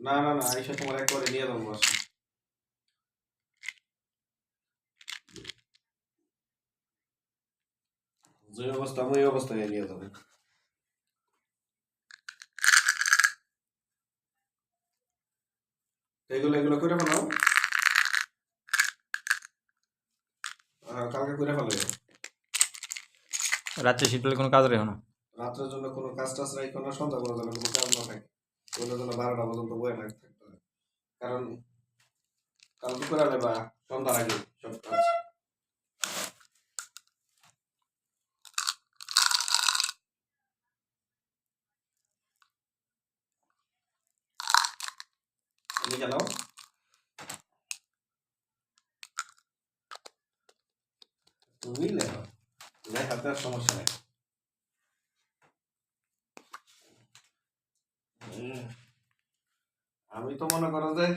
না না না, আইসা তোমার একবারে নিয়ে যাবো বাসা। যে অবস্থা ওই অবস্থায় নিয়ে যাবে। এগুলো এগুলো করে ফেলাও, কালকে করে ফেলো। রাত্রে শীতকালে কোনো কাজ রেখো না। রাত্রের জন্য কোনো কাজ টাজ রাখো না, সন্ধ্যা করার জন্য কোনো কাজ না থাকে, ওইটার জন্য 12টা পর্যন্ত বয়ে থাকতে হবে। কারণ কালকে করে নেবা সন্ধ্যার আগে সব কাজ। তুমি জানাও, তুমি লেখো, লেখাতে আর সমস্যা নেই। আমি তো মনে করো যে